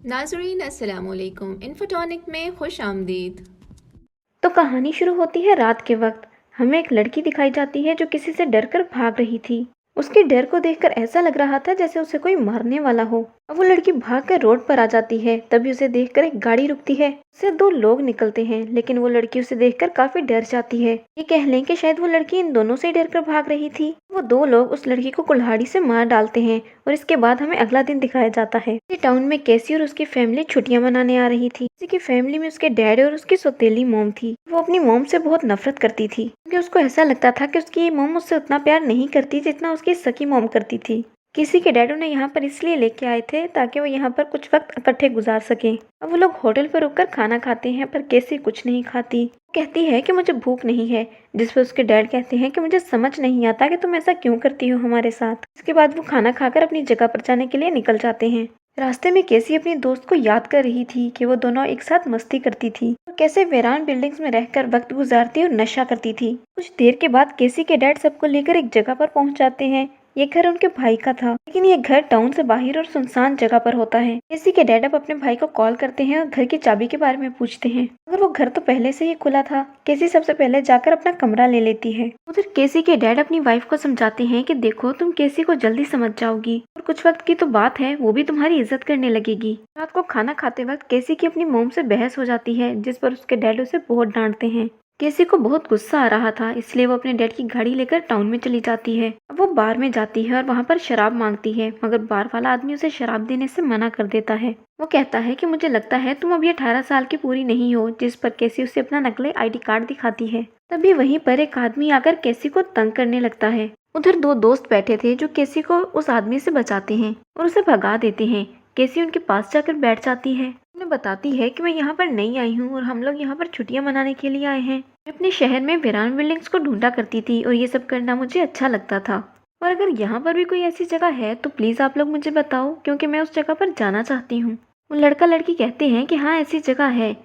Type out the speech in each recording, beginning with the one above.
नाज़रीन अस्सलाम वालेकुम। इन्फोटॉनिक में खुश आमदीद। तो कहानी शुरू होती है रात के वक्त। हमें एक लड़की दिखाई जाती है जो किसी से डरकर भाग रही थी। उसके डर को देखकर ऐसा लग रहा था जैसे उसे कोई मारने वाला हो। अब वो लड़की भागकर रोड पर आ जाती है, तभी उसे देखकर एक गाड़ी रुकती है। उससे दो लोग निकलते हैं, लेकिन वो लड़की उसे देखकर काफी डर जाती है। ये कह लें कि शायद वो लड़की इन दोनों से डरकर भाग रही थी। वो दो लोग उस लड़की को कुल्हाड़ी से मार डालते हैं और इसके बाद हमें अगला दिन दिखाया जाता है। टाउन में कैसी और उसकी फैमिली छुट्टियां मनाने आ रही थी। किसी की फैमिली में उसके डैड और उसकी सौतेली मॉम थी। वो अपनी मॉम से बहुत नफरत करती थी, क्योंकि उसको ऐसा लगता था कि उसकी मॉम उससे उतना प्यार नहीं करती जितना उसकी सकी मॉम करती थी। किसी के डैड उन्हें यहाँ पर इसलिए लेके आए थे ताकि वो यहाँ पर कुछ वक्त इकट्ठे गुजार सकें। अब वो लोग होटल पर रुककर खाना खाते हैं, पर कैसी कुछ नहीं खाती। वो कहती है कि मुझे भूख नहीं है, जिस पर उसके डैड कहते हैं कि मुझे समझ नहीं आता कि तुम ऐसा क्यों करती हो हमारे साथ। इसके बाद वो खाना खाकर अपनी जगह पर जाने के लिए निकल जाते हैं। रास्ते में कैसी अपनी दोस्त को याद कर रही थी कि वो दोनों एक साथ मस्ती करती थी और कैसे वीरान बिल्डिंग्स में रहकर वक्त गुजारती और नशा करती थी। कुछ देर के बाद कैसी के डैड सबको लेकर एक जगह पर पहुंच जाते हैं। ये घर उनके भाई का था, लेकिन ये घर टाउन से बाहर और सुनसान जगह पर होता है। कैसी के डैड अब अपने भाई को कॉल करते हैं और घर की चाबी के बारे में पूछते हैं, मगर वो घर तो पहले से ही खुला था। कैसी सबसे पहले जाकर अपना कमरा ले लेती है। उधर कैसी के डैड अपनी वाइफ को समझाते हैं कि देखो, तुम कैसी को जल्दी समझ जाओगी और कुछ वक्त की तो बात है, वो भी तुम्हारी इज्जत करने लगेगी। रात को खाना खाते वक्त कैसी की अपनी मोम से बहस हो जाती है, जिस पर उसके डैड उसे बहुत डांटते हैं। कैसी को बहुत गुस्सा आ रहा था, इसलिए वो अपने डैड की गाड़ी लेकर टाउन में चली जाती है। अब वो बार में जाती है और वहाँ पर शराब मांगती है, मगर बार वाला आदमी उसे शराब देने से मना कर देता है। वो कहता है कि मुझे लगता है तुम अभी 18 साल की पूरी नहीं हो, जिस पर कैसी उसे अपना नकली आईडी कार्ड दिखाती है। तभी वहीं पर एक आदमी आकर कैसी को तंग करने लगता है। उधर दो दोस्त बैठे थे जो कैसी को उस आदमी से बचाते हैं और उसे भगा देते हैं। कैसी उनके पास जाकर बैठ जाती है। उन्हें बताती है कि मैं यहाँ पर नई आई हूँ और हम लोग यहाँ पर छुट्टियाँ मनाने के लिए आए हैं। मैं अपने शहर में वीरान बिल्डिंग्स को ढूंढा करती थी और ये सब करना मुझे अच्छा लगता था, और अगर यहाँ पर भी कोई ऐसी जगह है तो प्लीज़ आप लोग मुझे बताओ, क्योंकि मैं उस जगह पर जाना चाहती हूँ। वो लड़का लड़की कहते हैं कि हाँ, ऐसी जगह है।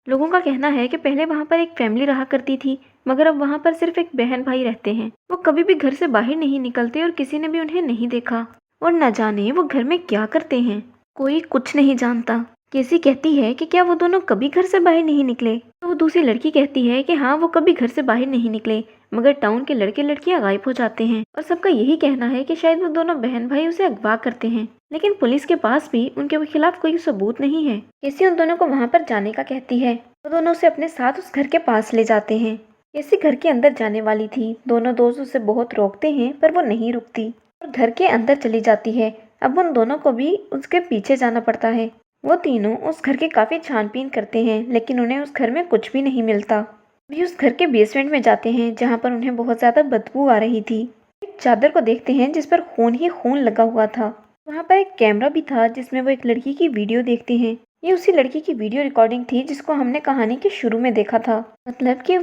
लोगों का कहना है कि पहले वहाँ पर एक फैमिली रहा करती थी, मगर अब वहाँ पर सिर्फ एक बहन भाई रहते हैं। वो कभी भी घर से बाहर नहीं निकलते और किसी ने भी उन्हें नहीं देखा, और न जाने वो घर में क्या करते हैं, कोई कुछ नहीं जानता। केसी कहती है कि क्या वो दोनों कभी घर से बाहर नहीं निकले, तो वो दूसरी लड़की कहती है कि हाँ, वो कभी घर से बाहर नहीं निकले, मगर टाउन के लड़के लड़कियां गायब हो जाते हैं। और सबका यही कहना है कि शायद वो दोनों बहन भाई उसे अगवा करते हैं, लेकिन पुलिस के पास भी उनके खिलाफ कोई सबूत नहीं है। केसी उन दोनों को वहाँ पर जाने का कहती है। वो दोनों उसे अपने साथ उस घर के पास ले जाते हैं। केसी घर के अंदर जाने वाली थी। दोनों दोस्त उसे बहुत रोकते हैं, पर वो नहीं रुकती और घर के अंदर चली जाती है। अब उन दोनों को भी उसके पीछे जाना पड़ता है। वो तीनों उस घर की काफी छानबीन करते हैं, लेकिन उन्हें उस घर में कुछ भी नहीं मिलता। भी उस घर के बेसमेंट में जाते हैं, जहाँ पर उन्हें बहुत ज्यादा बदबू आ रही थी। एक चादर को देखते हैं जिस पर खून ही खून लगा हुआ था। वहाँ पर एक कैमरा भी था जिसमें वो एक लड़की की वीडियो देखते हैं। ये उसी लड़की की वीडियो रिकॉर्डिंग थी जिसको हमने कहानी के शुरू में देखा था, मतलब कि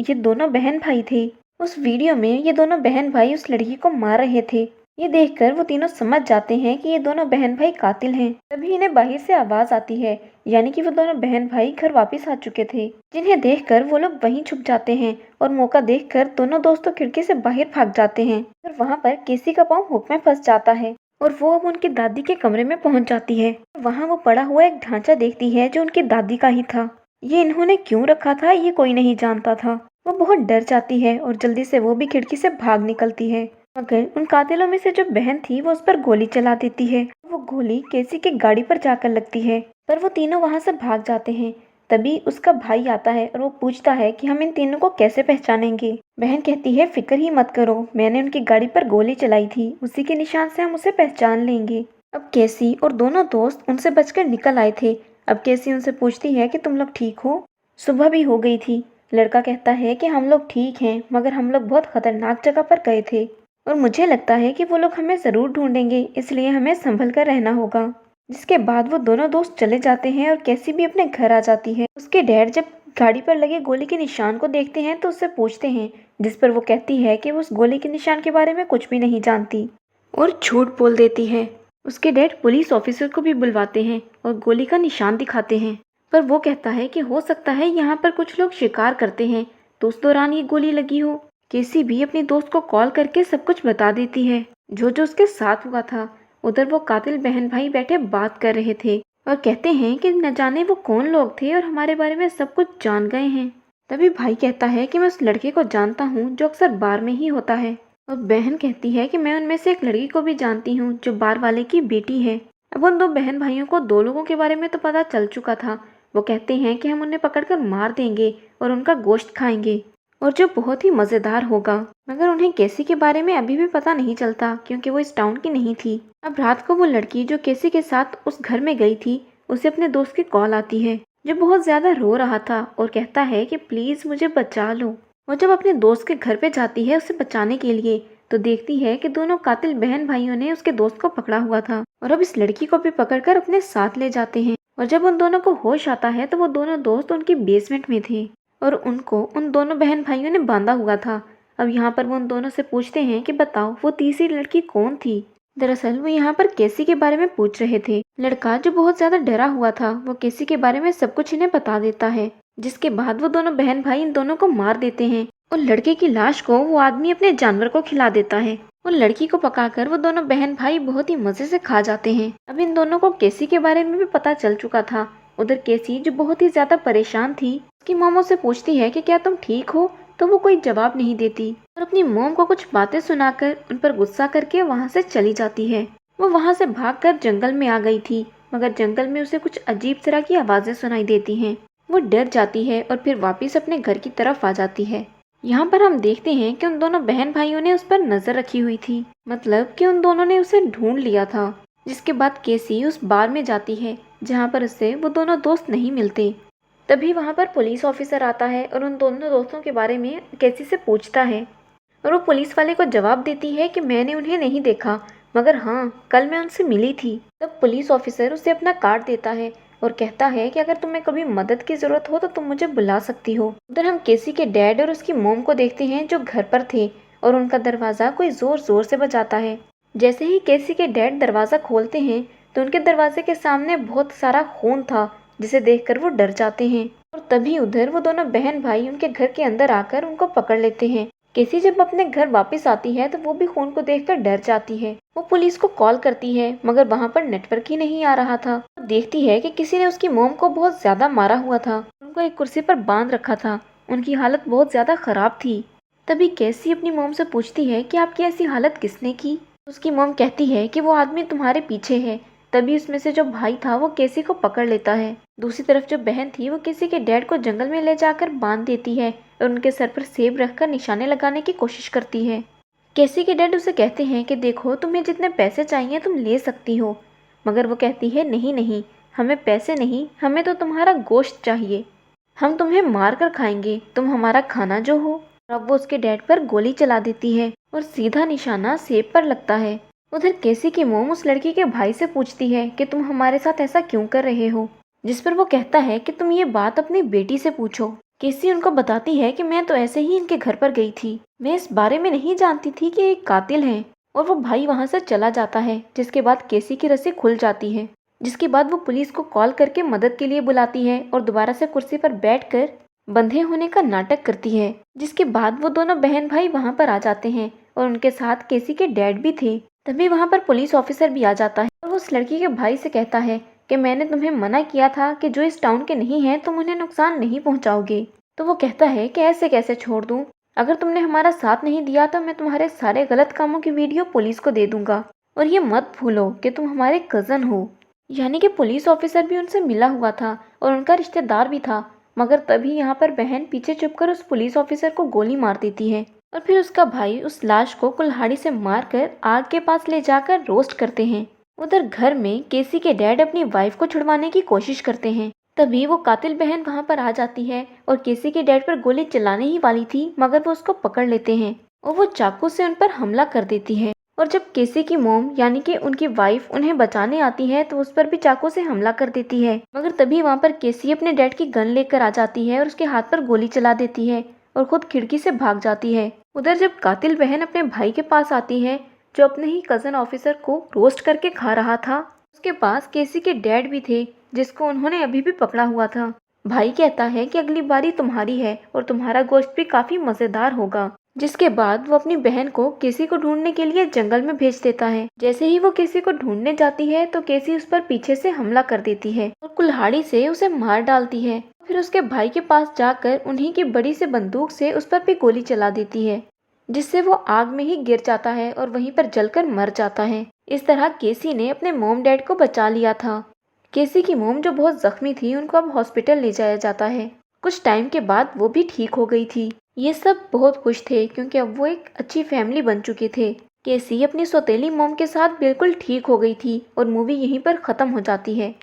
ये दोनों बहन भाई थे। उस वीडियो में ये दोनों बहन भाई उस लड़की को मार रहे थे। ये देखकर वो तीनों समझ जाते हैं कि ये दोनों बहन भाई कातिल हैं। तभी इन्हें बाहर से आवाज आती है, यानी कि वो दोनों बहन भाई घर वापस आ चुके थे, जिन्हें देखकर वो लोग वहीं छुप जाते हैं और मौका देखकर दोनों दोस्तों खिड़की से बाहर भाग जाते हैं। और वहाँ पर केसी का पाँव हुक में फंस जाता है और वो अब उनकी दादी के कमरे में पहुंच जाती है। वहाँ वो पड़ा हुआ एक ढांचा देखती है जो उनकी दादी का ही था। ये इन्होंने क्यों रखा था ये कोई नहीं जानता था। वो बहुत डर जाती है और जल्दी से वो भी खिड़की से भाग निकलती है, मगर उन कातिलों में से जो बहन थी वो उस पर गोली चला देती है। वो गोली केसी की गाड़ी पर जाकर लगती है, पर वो तीनों वहां से भाग जाते हैं। तभी उसका भाई आता है और वो पूछता है कि हम इन तीनों को कैसे पहचानेंगे। बहन कहती है, फिक्र ही मत करो, मैंने उनकी गाड़ी पर गोली चलाई थी, उसी के निशान से हम उसे पहचान लेंगे। अब केसी और दोनों दोस्त उनसे बचकर निकल आए थे। अब केसी उनसे पूछती है कि तुम लोग ठीक हो? सुबह भी हो गई थी। लड़का कहता है कि हम लोग ठीक हैं, मगर हम लोग बहुत खतरनाक जगह पर गए थे और मुझे लगता है कि वो लोग हमें जरूर ढूंढेंगे, इसलिए हमें संभल कर रहना होगा। जिसके बाद वो दोनों दोस्त चले जाते हैं और कैसी भी अपने घर आ जाती है। उसके डैड जब गाड़ी पर लगे गोली के निशान को देखते हैं तो उससे पूछते हैं, जिस पर वो कहती है कि वो उस गोली के निशान के बारे में कुछ भी नहीं जानती और झूठ बोल देती है। उसके डैड पुलिस ऑफिसर को भी बुलवाते हैं और गोली का निशान दिखाते हैं, पर वो कहता है कि हो सकता है यहाँ पर कुछ लोग शिकार करते हैं, तो उस दौरान ये गोली लगी हो। केसी भी अपनी दोस्त को कॉल करके सब कुछ बता देती है, जो जो उसके साथ हुआ था। उधर वो कातिल बहन भाई बैठे बात कर रहे थे। और कहते हैं कि न जाने वो कौन लोग थे और हमारे बारे में सब कुछ जान गए हैं। तभी भाई कहता है कि मैं उस लड़के को जानता हूँ जो अक्सर बार में ही होता है। और बहन कहती है कि मैं उनमें से एक लड़की को भी जानती हूँ जो बार वाले की बेटी है। अब उन दो बहन भाइयों को दो लोगों के बारे में तो पता चल चुका था। वो कहते हैं कि हम उन्हें पकड़कर मार देंगे और उनका गोश्त खाएंगे, और जो बहुत ही मज़ेदार होगा। मगर उन्हें केसी के बारे में अभी भी पता नहीं चलता क्योंकि वो इस टाउन की नहीं थी। अब रात को वो लड़की जो केसी के साथ उस घर में गई थी, उसे अपने दोस्त की कॉल आती है जो बहुत ज़्यादा रो रहा था और कहता है कि प्लीज़ मुझे बचा लो। वो जब अपने दोस्त के घर पे जाती है उसे बचाने के लिए, तो देखती है कि दोनों कातिल बहन भाइयों ने उसके दोस्त को पकड़ा हुआ था और अब इस लड़की को भी पकड़कर अपने साथ ले जाते हैं। और जब उन दोनों को होश आता है तो वो दोनों दोस्त उनकी बेसमेंट में थे और उनको उन दोनों बहन भाइयों ने बांधा हुआ था। अब यहाँ पर वो उन दोनों से पूछते हैं कि बताओ वो तीसरी लड़की कौन थी। दरअसल वो यहाँ पर केसी के बारे में पूछ रहे थे। लड़का जो बहुत ज्यादा डरा हुआ था वो केसी के बारे में सब कुछ इन्हें बता देता है, जिसके बाद वो दोनों बहन भाई इन दोनों को मार देते हैं और लड़के की लाश को वो आदमी अपने जानवर को खिला देता है और लड़की को पकाकर वो दोनों बहन भाई बहुत ही मजे से खा जाते हैं। अब इन दोनों को केसी के बारे में भी पता चल चुका था। उधर केसी जो बहुत ही ज्यादा परेशान थी, उसकी मोमो से पूछती है कि क्या तुम ठीक हो, तो वो कोई जवाब नहीं देती और अपनी मोम को कुछ बातें सुनाकर उन पर गुस्सा करके वहाँ से चली जाती है। वो वहाँ से भागकर जंगल में आ गई थी, मगर जंगल में उसे कुछ अजीब तरह की आवाजें सुनाई देती हैं। वो डर जाती है और फिर वापस अपने घर की तरफ आ जाती है। यहाँ पर हम देखते हैं कि उन दोनों बहन भाइयों ने उस पर नजर रखी हुई थी, मतलब कि उन दोनों ने उसे ढूंढ लिया था। जिसके बाद केसी उस बार में जाती है जहाँ पर उससे वो दोनों दोस्त नहीं मिलते। तभी वहाँ पर पुलिस ऑफिसर आता है और उन दोनों दोस्तों के बारे में केसी से पूछता है और वो पुलिस वाले को जवाब देती है कि मैंने उन्हें नहीं देखा, मगर हाँ कल मैं उनसे मिली थी। तब पुलिस ऑफिसर उसे अपना कार्ड देता है और कहता है कि अगर तुम्हें कभी मदद की जरूरत हो तो तुम मुझे बुला सकती हो। उधर हम केसी के डैड और उसकी मोम को देखते हैं जो घर पर थे और उनका दरवाजा कोई जोर जोर से बजाता है। जैसे ही केसी के डैड दरवाजा खोलते हैं तो उनके दरवाजे के सामने बहुत सारा खून था, जिसे देखकर वो डर जाते हैं। और तभी उधर वो दोनों बहन भाई उनके घर के अंदर आकर उनको पकड़ लेते हैं। केसी जब अपने घर वापस आती है तो वो भी खून को देखकर डर जाती है। वो पुलिस को कॉल करती है मगर वहाँ पर नेटवर्क ही नहीं आ रहा था। वो देखती है कि किसी ने उसकी मोम को बहुत ज्यादा मारा हुआ था, उनको एक कुर्सी पर बांध रखा था। उनकी हालत बहुत ज्यादा खराब थी। तभी केसी अपनी मोम से पूछती है कि आपकी ऐसी हालत किसने की। उसकी मोम कहती है कि वो आदमी तुम्हारे पीछे है। तभी उसमें से जो भाई था वो केसी को पकड़ लेता है। दूसरी तरफ जो बहन थी वो केसी के डैड को जंगल में ले जाकर बांध देती है और उनके सर पर सेब रखकर निशाने लगाने की कोशिश करती है। केसी के डैड उसे कहते हैं कि देखो तुम्हें जितने पैसे चाहिए तुम ले सकती हो, मगर वो कहती है नहीं नहीं, हमें पैसे नहीं, हमें तो तुम्हारा गोश्त चाहिए। हम तुम्हें मार कर खाएंगे, तुम हमारा खाना जो हो। अब वो उसके डैड पर गोली चला देती है और सीधा निशाना सेब पर लगता है। उधर केसी की मोम उस लड़की के भाई से पूछती है कि तुम हमारे साथ ऐसा क्यों कर रहे हो, जिस पर वो कहता है कि तुम ये बात अपनी बेटी से पूछो। केसी उनको बताती है कि मैं तो ऐसे ही इनके घर पर गई थी, मैं इस बारे में नहीं जानती थी कि एक कातिल है। और वो भाई वहाँ से चला जाता है, जिसके बाद केसी की रस्सी खुल जाती है। जिसके बाद वो पुलिस को कॉल करके मदद के लिए बुलाती है और दोबारा से कुर्सी पर बैठकर बंधे होने का नाटक करती है। जिसके बाद वो दोनों बहन भाई वहाँ पर आ जाते हैं और उनके साथ केसी के डैड भी थे। तभी वहाँ पर पुलिस ऑफिसर भी आ जाता है और वो उस लड़की के भाई से कहता है कि मैंने तुम्हें मना किया था कि जो इस टाउन के नहीं है तुम उन्हें नुकसान नहीं पहुंचाओगे। तो वो कहता है कि ऐसे कैसे छोड़ दूं, अगर तुमने हमारा साथ नहीं दिया तो मैं तुम्हारे सारे गलत कामों की वीडियो पुलिस को दे दूंगा, और ये मत भूलो कि तुम हमारे कजन हो। यानी कि पुलिस ऑफिसर भी उनसे मिला हुआ था और उनका रिश्तेदार भी था। मगर तभी यहाँ पर बहन पीछे छुपकर उस पुलिस ऑफिसर को गोली मार देती है और फिर उसका भाई उस लाश को कुल्हाड़ी से मारकर आग के पास ले जाकर रोस्ट करते हैं। उधर घर में केसी के डैड अपनी वाइफ को छुड़वाने की कोशिश करते हैं। तभी वो कातिल बहन वहां पर आ जाती है और केसी के डैड पर गोली चलाने ही वाली थी, मगर वो उसको पकड़ लेते हैं और वो चाकू से उन पर हमला कर देती है। और जब केसी की मोम यानी कि उनकी वाइफ उन्हें बचाने आती है तो उस पर भी चाकू से हमला कर देती है। मगर तभी वहाँ पर केसी अपने डैड की गन लेकर आ जाती है और उसके हाथ पर गोली चला देती है और खुद खिड़की से भाग जाती है। उधर जब कातिल बहन अपने भाई के पास आती है जो अपने ही कजन ऑफिसर को रोस्ट करके खा रहा था, उसके पास केसी के डैड भी थे जिसको उन्होंने अभी भी पकड़ा हुआ था। भाई कहता है कि अगली बारी तुम्हारी है और तुम्हारा गोश्त भी काफी मजेदार होगा। जिसके बाद वो अपनी बहन को केसी को ढूंढने के लिए जंगल में भेज देता है। जैसे ही वो केसी को ढूंढने जाती है तो केसी उस पर पीछे से हमला कर देती है और कुल्हाड़ी से उसे मार डालती है। फिर उसके भाई के पास जाकर उन्हीं की बड़ी से बंदूक से उस पर भी गोली चला देती है, जिससे वो आग में ही गिर जाता है और वहीं पर जलकर मर जाता है। इस तरह केसी ने अपने मॉम डैड को बचा लिया था। केसी की मॉम जो बहुत जख्मी थी उनको अब हॉस्पिटल ले जाया जाता है। कुछ टाइम के बाद वो भी ठीक हो गई थी। ये सब बहुत खुश थे क्योंकि अब वो एक अच्छी फैमिली बन चुके थे। केसी अपनी सौतेली मॉम के साथ बिल्कुल ठीक हो गई थी और मूवी यहीं पर खत्म हो जाती है।